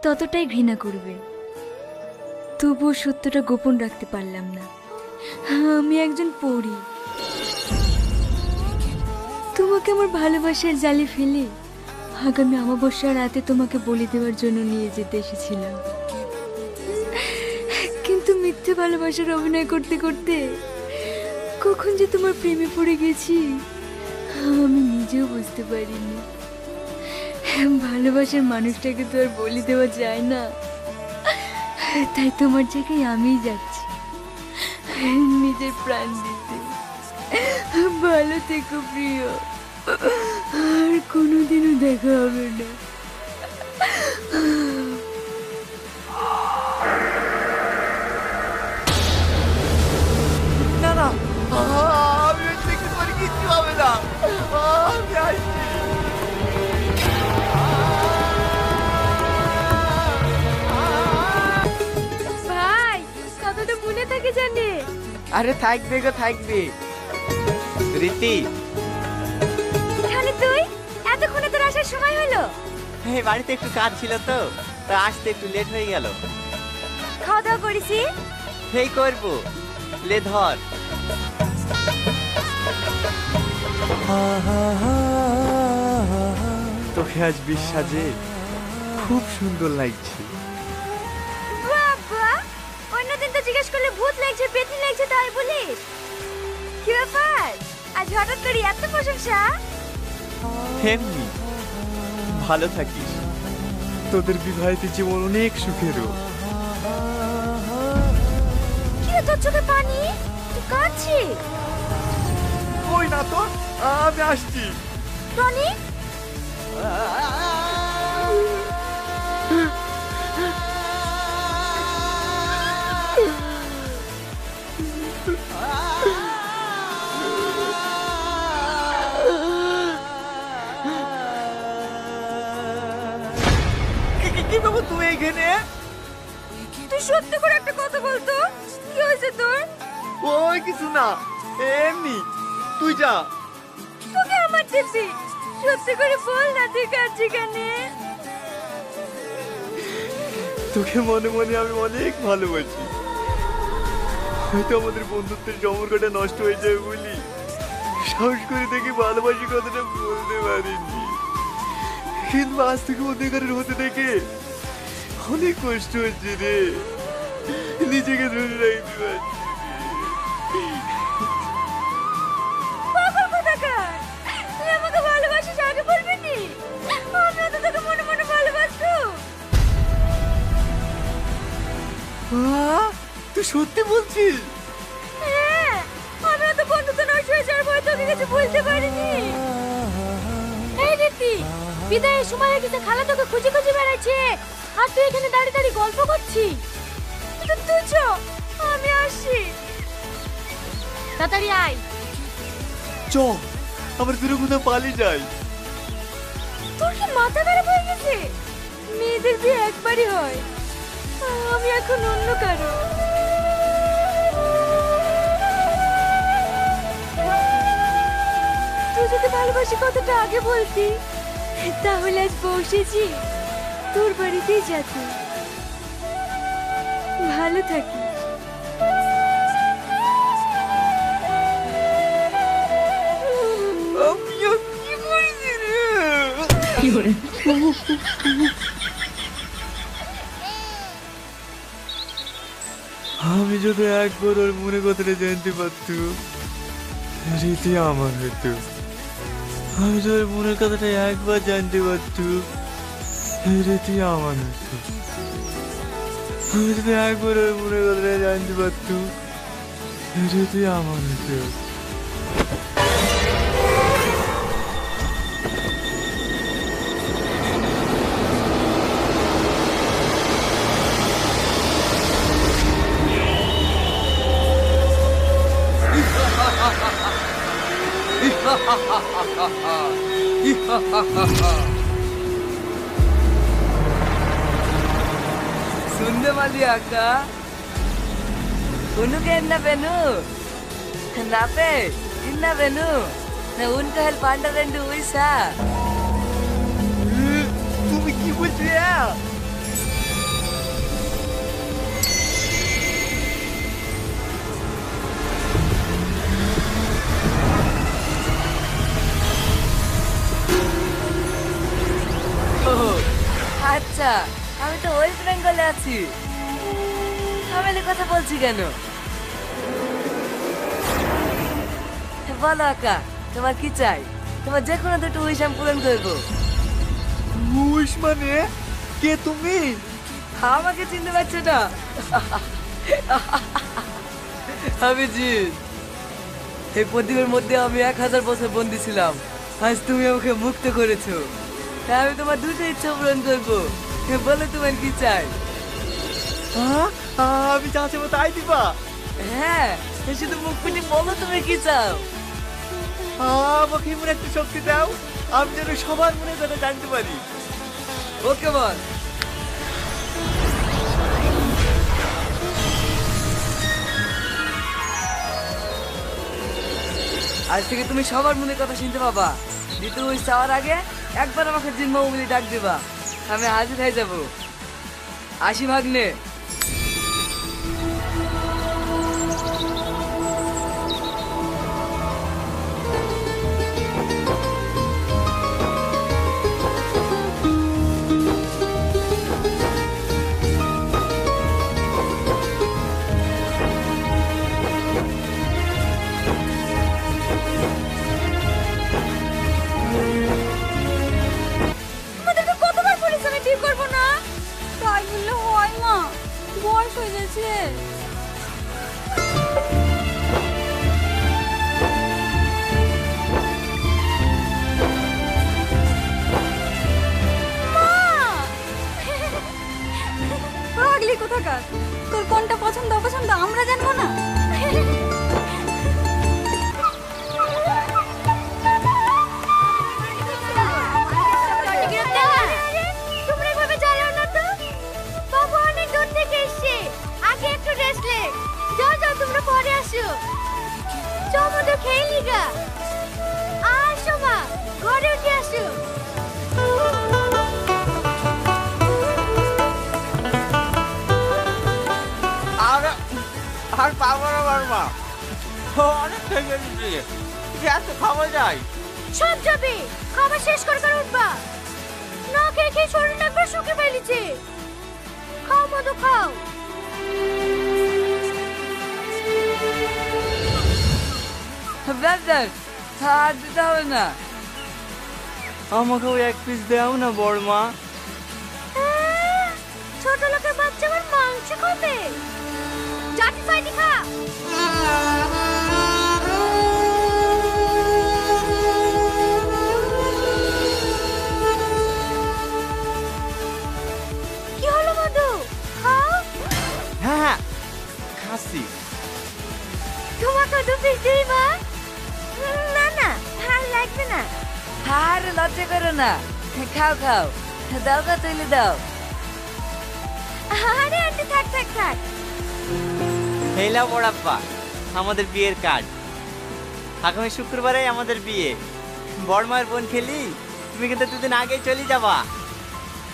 ততটাই ঘৃণা করবে। তবুও সত্যটা গোপন রাখতে পারলাম না। আমি একজন পরী। তোমাকে আমার ভালোবাসার জালে ফেলে আগামী অমাবস্যার রাতে তোমাকে বলি দেওয়ার জন্য নিয়ে যেতে এসেছিলাম। কিন্তু মিথ্যে ভালোবাসার অভিনয় করতে করতে কখন যে তোমার প্রেমে পড়ে গেছি আমি নিজেও বুঝতে পারিনি। ভালোবাসার মানুষটাকে তো আর বলি দেওয়া যায় না, তাই তোমার জায়গায় আমিই যাচ্ছি নিজের প্রাণ দিতে। ভালো থেকো প্রিয়, আর কোনোদিনও দেখা হবে না। না না, আমি কিছু করে কিচ্ছু হবে না। আমি আসছি। ভাই, কথাটা মনে থাকে জানে? আরে থাকবে গো, থাকবে। রীতি, তাহলে তুই এতক্ষণে তোর আসার সময় হলো? এই বাড়িতে একটু কাজ ছিল তো, তা আসতে একটু লেট হয়ে গেল। খাওয়া দাওয়া করেছি? এই করবো, লে ধর। তোকে আজ বিশ্বাসে খুব সুন্দর লাগছে। বাবা, অন্যদিন তো জিজ্ঞেস করলে ভূত লাগছে, পেতনি লাগছে, তাই বলিস? কি ব্যাপার, আজ হঠাৎ করে এত প্রশংসা? এমনি, ভালো থাকিস। তোদের বিবাহিত জীবন অনেক সুখেরও। কি রে, তোর চোখে পানি? তুই কাঁদছিস? ওই না তো, আমি আসছি। টনি, কি বাবু তুমি এখানে? তুই সত্যি করে একটা কথা বলতো, কি হয়েছে তোর? ওই কিছু না, এমনি। তুই যা। তোকে আমার দিবি, সত্যি করে বল না তুই কাঁদছিস কেন? তোকে মনে মনে আমি অনেক ভালোবাসি। হয়তো আমাদের বন্ধুত্বের সম্পর্কটা নষ্ট হয়ে যাবে বলি সাহস করে দেখি ভালোবাসি কথাটা বলতে পারিনি। কিন্তু আজ থেকে অধিকারের হতে দেখে অনেক কষ্ট হচ্ছে রে। নিজেকে ধরে রাখতে পারছি। পাগল কোথাকার, তুই আমাকে ভালোবাসিস আগে বলবি নি? আমি তো তোকে মনে মনে ভালোবাসতো। তুই সত্যি বলছিস? হ্যাঁ, আমি তো বন্ধুত্ব নষ্ট হয়ে যাওয়ার ভয় তোকে কিছু বলতে পারিনি। এই রীতি, বিদায়ের সময় হয়ে গেছে, খালা তোকে খুঁজে খুঁজে বেড়াচ্ছে আর তুই এখানে দাঁড়িয়ে দাঁড়িয়ে গল্প করছিস। তুই চ, আমি আসছি। তাড়াতাড়ি আয়। চ, আমার দূরে কোথাও পালিয়ে যাই। তোর কি মাথা খারাপ হয়ে গেছে? মেয়েদের বিয়ে একবারই হয়, আমি এখন অন্য কারো। তুই যদি ভালোবাসি কথাটা আগে বলতি, তাহলে আজ বসেছি তোর বাড়িতেই যেতে। ভালো থাকিস। আমিও কি করেছি রে? আমি যদি একবার ওর মনে কথাটা জানতে পারতাম, রীতি আমার হতো। আমি যদি ওর মনের কথাটা একবার জানতে পারতাম, রীতি আমার হতো। আমি যদি একবার ওর মনের কথাটা জানতে পারতাম, রীতি আমার হতো। सुनने वाली आका उनके इन्ना बेनु नापे इन्ना बेनु ना उनका हेल्प अंडर रेंडु उइसा তুমি কি বলছো? না, আমি তো ওয়েস্ট বেঙ্গলে আছি। ফ্যামিলির কথা বলছি কেন? বলো আকা, তোমার কি চাই? তোমার যে কোনো দুটো উইশ আমি পূরণ করবো। উইশ মানে? কে তুমি? আমাকে চিনতে পারছো না? আমি জিৎ। এই প্রদীপের মধ্যে আমি 1000 বছর বন্দি ছিলাম। আজ তুমি আমাকে মুক্ত করেছো। তাই আমি তোমার দুটো ইচ্ছা পূরণ করবো। বলো তোমার কি চাই? আমি যা চাইবো তাই দিবা? হ্যাঁ, শুধু মুখ ফুটে বলো তুমি কি চাও। আমাকে এমন একটা শক্তি দাও, আমি যেন সবার মনে কথা জানতে পারি। ওকে বল। আজ থেকে তুমি সবার মনে কথা শুনতে পাবা। দ্বিতীয় উইশ চাওয়ার আগে একবার আমাকে জিম্মা বলে ডাক দেবা, আমি হাজির হয়ে যাব। আসি ভাগ্নে। তোমাদেরকে কতবার বলেছি আমি বিয়ে করবো না? তাই বললে হয় মা, বয়স হয়ে গেছে। পাগলি কোথাকার, তোর কোনটা পছন্দ অপছন্দ আমরা জানবো না? তোমরা এভাবে চালাও না তো। বাবু অনেক দূর থেকে এসছে, আগে একটু রেস্ট লে। যাও যাও, তোমরা পরে আসো। চমদো খেয়ে লিগা। আসো মা, ঘরে উঠে আসো। আর পাবো না বারমা, অনেক থেকে দিচ্ছি, গ্যাস খাওয়া যায়। সব যাবে, খাবার শেষ করে করে উঠবা। না খেয়ে খেয়ে শরীর একবার শুকে ফেলেছে। খাও মধু খাও। ব্রাদার, আর দিতে হবে না। আমাকেও এক পিস দাও না বড়মা। ছোট লোকের বাচ্চা আবার মাংস খাবে? চাটি ফাইটি খা। কি হলো মধু? খাও। হ্যাঁ হ্যাঁ খাসি। তোমাকে দু পিস দিই মা? না না, আর লাগবে না। আর লজ্জা করো না, খাও খাও। দাও গা, তুলে দাও। আরে আন্টি থাক থাক থাক। হেলা বড়াপ্পা, আমাদের বিয়ের কার্ড। আগামী শুক্রবারে আমাদের বিয়ে। বড়মার বোন খেলি, তুমি কিন্তু দুদিন আগেই চলে যাবা।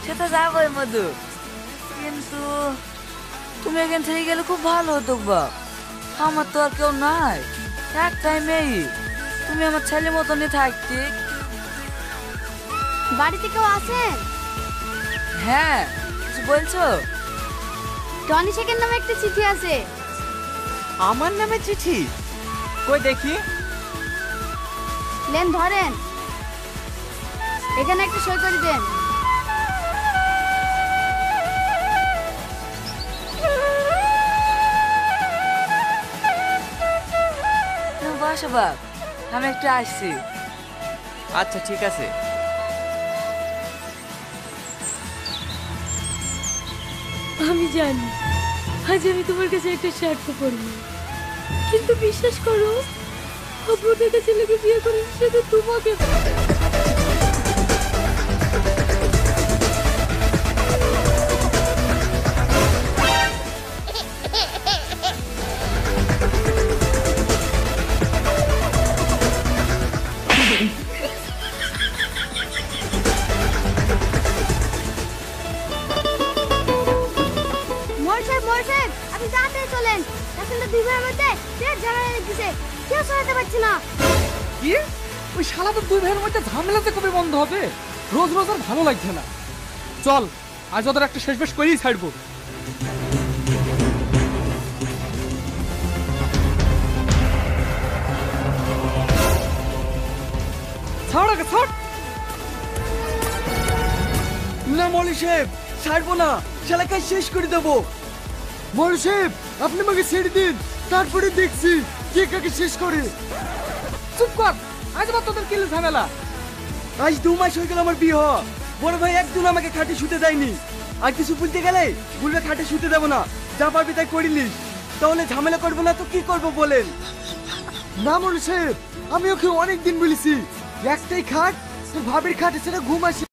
সে তো যাবোই মধু, কিন্তু তুমি এখান থেকে গেলে খুব ভালো হতো বাপ। আমার তো আর কেউ নাই, একটাই মেয়ে। তুমি আমার ছেলে মতনই থাকতে। বাড়িতে কেউ আছেন? হ্যাঁ, কিছু বলছো? টনি শেখের নামে একটা চিঠি আছে। আমার নামে চিঠি? কই দেখি। লেন ধরেন, এখানে একটা সই করে দেন। তুমি বসো বাপ, আমি একটু আসছি। আচ্ছা ঠিক আছে। আমি জানি আজ আমি তোমার কাছে একটা স্বার্থ করবো, কিন্তু বিশ্বাস করো, আব্বু থেকে ছেলেকে বিয়ে করে শুধু তোমাকে। আপনি তাড়াতাড়ি চলেন, এখন তো দুই ভাইয়ের মধ্যে পেট ঝামেলা লেগেছে, কেউ সরাতে পারছি না। কি? ওই শালা তো দুই ভাইয়ের মধ্যে ঝামেলাতে কবে বন্ধ হবে? রোজ রোজ আর ভালো লাগছে না। চল আজ ওদের একটা শেষ বেশ করেই ছাড়বো। ছাড় আগে ছাড়। না মৌলি সাহেব, ছাড়বো না, শালাকে শেষ করে দেবো। মৌলি সাহেব, আপনি আমাকে ছেড়ে দিন, তারপরে দেখছি কে কাকে শেষ করে। চুপ কর, আজ আবার তোদের কিলে ঝামেলা। আজ 2 মাস হয়ে গেল আমার বিয়ে হওয়া, বড় ভাই একদিন আমাকে খাটে শুতে দেয়নি। আর কিছু বলতে গেলে বলবে খাটে শুতে দেবো না, যা পারবি তাই করিলিস। তাহলে ঝামেলা করবো না তো কি করবো বলেন? না মৌলি সাহেব, আমি ওকে অনেক দিন বলেছি একটাই খাট, তোর ভাবির খাটে সেটা ঘুম আসে।